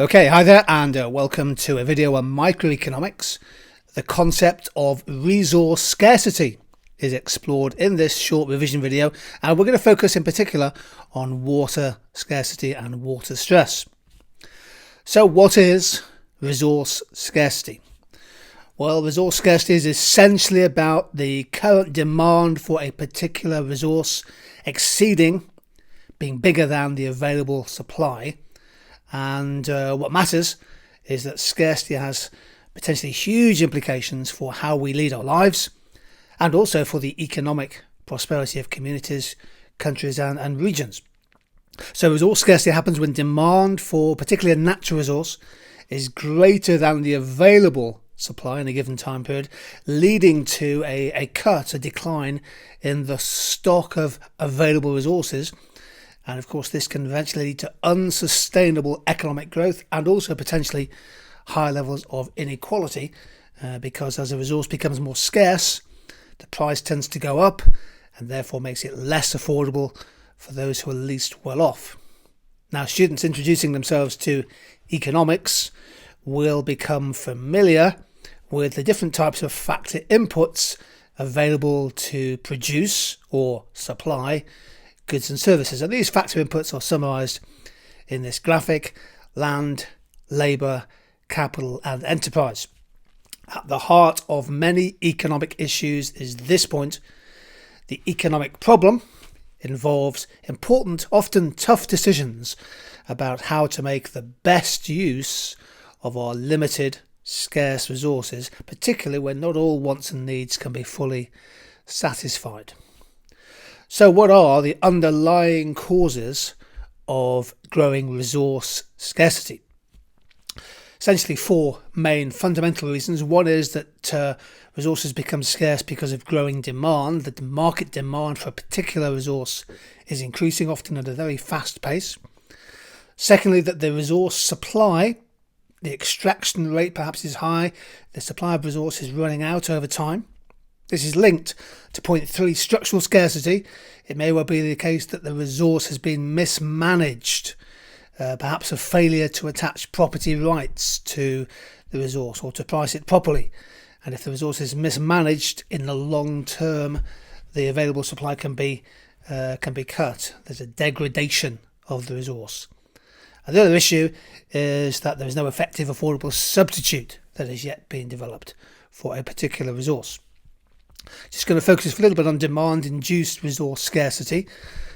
Okay, hi there, and welcome to a video on microeconomics. The concept of resource scarcity is explored in this short revision video, and we're going to focus in particular on water scarcity and water stress. So what is resource scarcity? Well, resource scarcity is essentially about the current demand for a particular resource being bigger than the available supply. And what matters is that scarcity has potentially huge implications for how we lead our lives and also for the economic prosperity of communities, countries and regions. So resource scarcity happens when demand for particularly a natural resource is greater than the available supply in a given time period, leading to a decline in the stock of available resources. And of course, this can eventually lead to unsustainable economic growth and also potentially high levels of inequality because as a resource becomes more scarce, the price tends to go up and therefore makes it less affordable for those who are least well off. Now, students introducing themselves to economics will become familiar with the different types of factor inputs available to produce or supply goods and services. And these factor inputs are summarized in this graphic: land, labor, capital and enterprise. At the heart of many economic issues is this point: the economic problem involves important, often tough decisions about how to make the best use of our limited, scarce resources, particularly when not all wants and needs can be fully satisfied. So what are the underlying causes of growing resource scarcity? Essentially four main fundamental reasons. One is that resources become scarce because of growing demand, that the market demand for a particular resource is increasing, often at a very fast pace. Secondly, that the resource supply, the extraction rate perhaps is high, the supply of resource is running out over time. This is linked to point 3, structural scarcity. It may well be the case that the resource has been mismanaged, perhaps a failure to attach property rights to the resource or to price it properly. And if the resource is mismanaged in the long term, the available supply can be cut. There's a degradation of the resource. And the other issue is that there is no effective affordable substitute that is yet being developed for a particular resource. Just going to focus a little bit on demand-induced resource scarcity.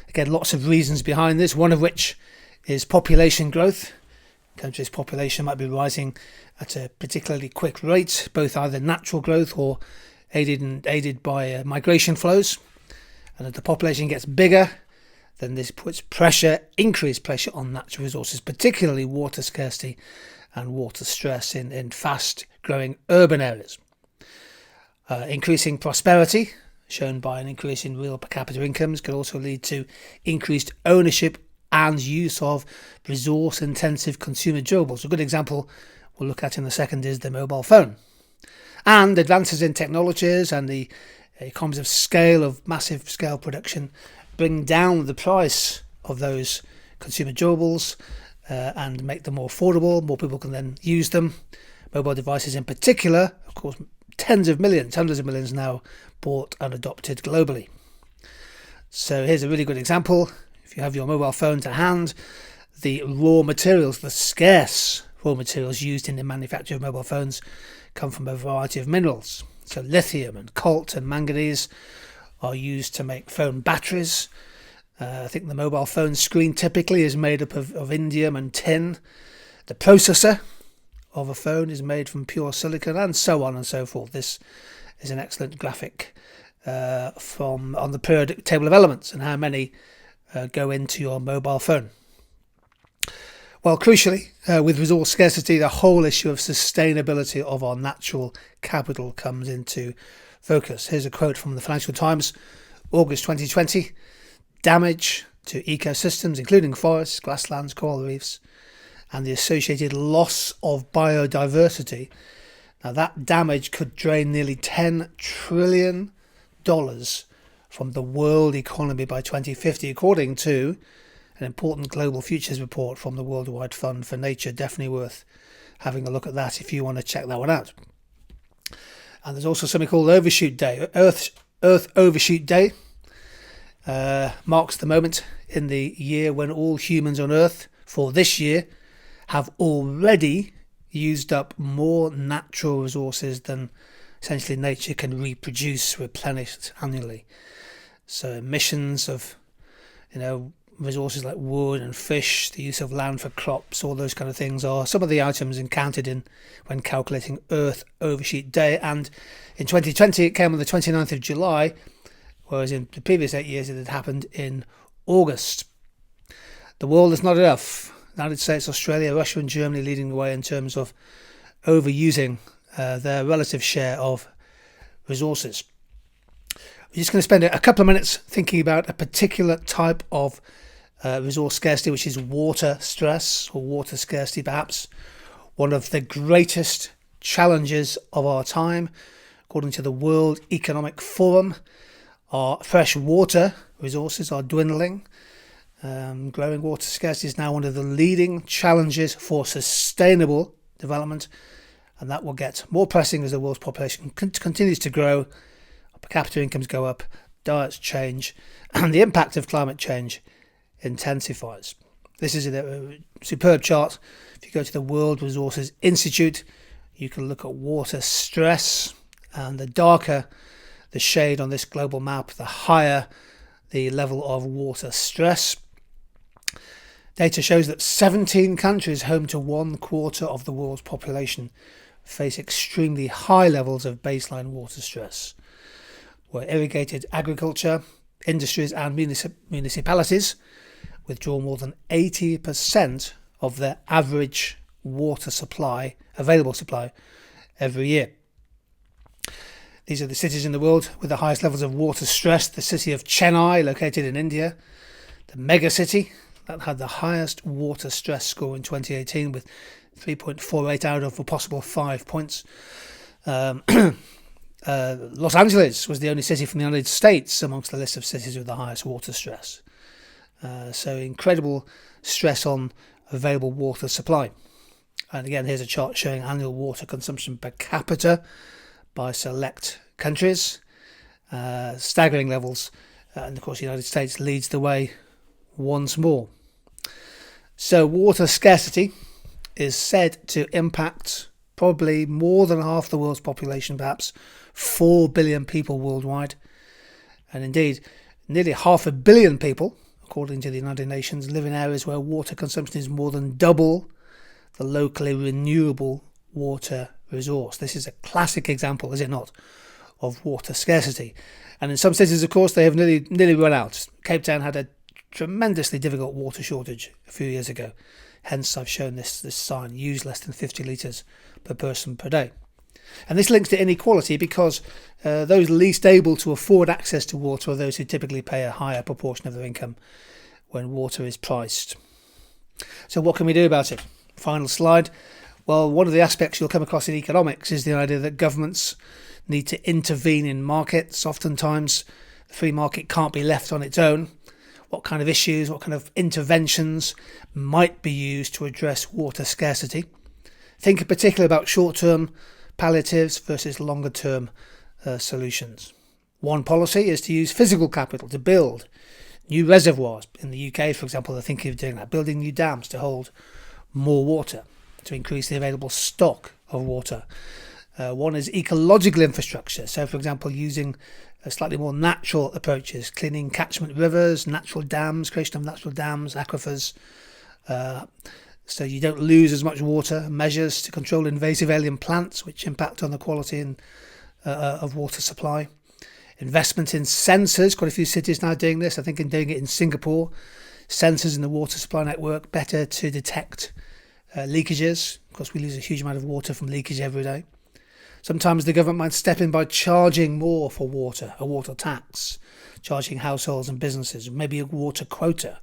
Again, lots of reasons behind this, one of which is population growth. Countries' population might be rising at a particularly quick rate, both either natural growth or aided by migration flows. And as the population gets bigger, then this puts increased pressure on natural resources, particularly water scarcity and water stress in fast-growing urban areas. Increasing prosperity, shown by an increase in real per capita incomes, can also lead to increased ownership and use of resource-intensive consumer durables. A good example we'll look at in a second is the mobile phone. And advances in technologies and the economies of scale of massive scale production bring down the price of those consumer durables and make them more affordable. More people can then use them. Mobile devices in particular, of course, tens of millions, hundreds of millions now bought and adopted globally. So here's a really good example. If you have your mobile phone to hand, the raw materials, the scarce raw materials used in the manufacture of mobile phones come from a variety of minerals. So lithium and cobalt and manganese are used to make phone batteries. I think the mobile phone screen typically is made up of indium and tin. The processor of a phone is made from pure silicon, and so on and so forth. This is an excellent graphic on the periodic table of elements and how many go into your mobile phone. Well, crucially, with resource scarcity, the whole issue of sustainability of our natural capital comes into focus. Here's a quote from the Financial Times, August 2020. Damage to ecosystems, including forests, grasslands, coral reefs, and the associated loss of biodiversity. Now, that damage could drain nearly $10 trillion from the world economy by 2050, according to an important global futures report from the Worldwide Fund for Nature. Definitely worth having a look at that if you want to check that one out. And there's also something called Overshoot Day. Earth Overshoot Day marks the moment in the year when all humans on Earth for this year have already used up more natural resources than essentially nature can replenish annually. So emissions of, resources like wood and fish, the use of land for crops, all those kind of things are some of the items encountered when calculating Earth Overshoot Day. And in 2020 it came on the 29th of July, whereas in the previous 8 years it had happened in August. The world is not enough. The United States, Australia, Russia and Germany leading the way in terms of overusing their relative share of resources. We're just going to spend a couple of minutes thinking about a particular type of resource scarcity, which is water stress, or water scarcity perhaps. One of the greatest challenges of our time, according to the World Economic Forum. Our fresh water resources are dwindling. Growing water scarcity is now one of the leading challenges for sustainable development, and that will get more pressing as the world's population continues to grow, per capita incomes go up, diets change, and the impact of climate change intensifies. This is a superb chart. If you go to the World Resources Institute, you can look at water stress, and the darker the shade on this global map, the higher the level of water stress. Data shows that 17 countries, home to 1/4 of the world's population, face extremely high levels of baseline water stress, where irrigated agriculture, industries and municipalities withdraw more than 80% of their average water supply, available supply, every year. These are the cities in the world with the highest levels of water stress. The city of Chennai, located in India, the mega city that had the highest water stress score in 2018 with 3.48 out of a possible 5 points. Los Angeles was the only city from the United States amongst the list of cities with the highest water stress. So incredible stress on available water supply. And again, here's a chart showing annual water consumption per capita by select countries. Staggering levels. And of course, the United States leads the way once more. So water scarcity is said to impact probably more than half the world's population, perhaps 4 billion people worldwide. And indeed, nearly 500 million people, according to the United Nations, live in areas where water consumption is more than double the locally renewable water resource. This is a classic example, is it not, of water scarcity. And in some cities, of course, they have nearly run out. Cape Town had a tremendously difficult water shortage a few years ago. Hence, I've shown this sign, use less than 50 litres per person per day. And this links to inequality because those least able to afford access to water are those who typically pay a higher proportion of their income when water is priced. So what can we do about it? Final slide. Well, one of the aspects you'll come across in economics is the idea that governments need to intervene in markets. Oftentimes, the free market can't be left on its own. What kind of issues, what kind of interventions might be used to address water scarcity? Think in particular about short-term palliatives versus longer-term solutions. One policy is to use physical capital to build new reservoirs. In the UK, for example, they're thinking of doing that, building new dams to hold more water, to increase the available stock of water. One is ecological infrastructure. So, for example, using slightly more natural approaches, cleaning catchment rivers, natural dams, creation of natural dams, aquifers, so you don't lose as much water. Measures to control invasive alien plants, which impact on the quality of water supply. Investment in sensors. Quite a few cities now doing this. I think in doing it in Singapore. Sensors in the water supply network, better to detect leakages. Of course, we lose a huge amount of water from leakage every day. Sometimes the government might step in by charging more for water, a water tax, charging households and businesses, maybe a water quota,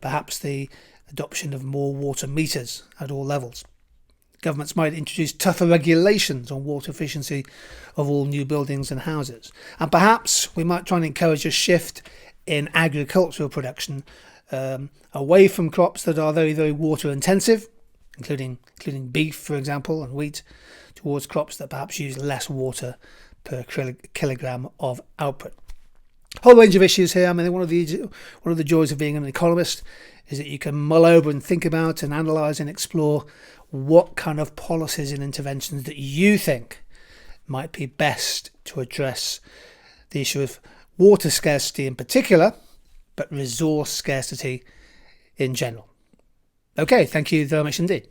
perhaps the adoption of more water meters at all levels. Governments might introduce tougher regulations on water efficiency of all new buildings and houses. And perhaps we might try and encourage a shift in agricultural production away from crops that are very, very water intensive, including beef, for example, and wheat, towards crops that perhaps use less water per kilogram of output. Whole range of issues here. I mean, one of the joys of being an economist is that you can mull over and think about and analyse and explore what kind of policies and interventions that you think might be best to address the issue of water scarcity in particular, but resource scarcity in general. Okay, thank you very much indeed.